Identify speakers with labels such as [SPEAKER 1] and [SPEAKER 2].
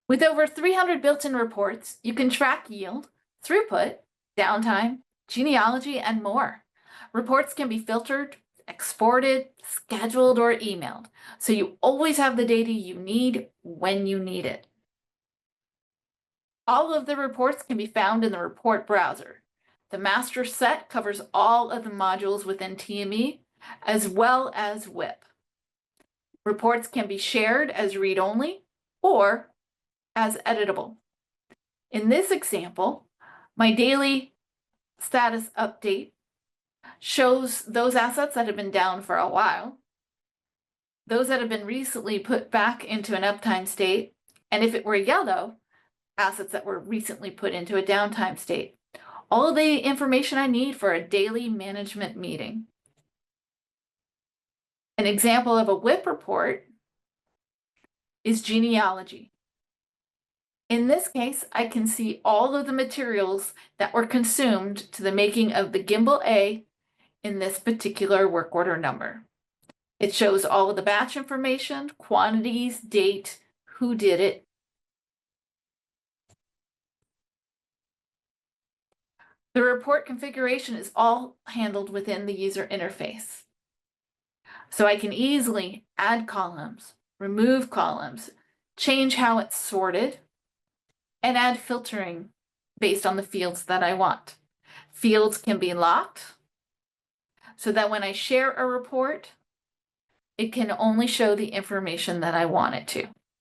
[SPEAKER 1] With over 300 built-in reports, you can track yield, throughput, downtime, genealogy, and more. Reports can be filtered, exported, scheduled, or emailed, so you always have the data you need when you need it. All of the reports can be found in the report browser. The master set covers all of the modules within TME, as well as WIP. Reports can be shared as read-only or as editable. In this example, my daily status update shows those assets that have been down for a while, those that have been recently put back into an uptime state, and if it were yellow, assets that were recently put into a downtime state. All the information I need for a daily management meeting. An example of a WIP report is genealogy. In this case, I can see all of the materials that were consumed to the making of the gimbal A in this particular work order number. It shows all of the batch information, quantities, date, who did it. The report configuration is all handled within the user interface. So I can easily add columns, remove columns, change how it's sorted, and add filtering based on the fields that I want. Fields can be locked so that when I share a report, it can only show the information that I want it to.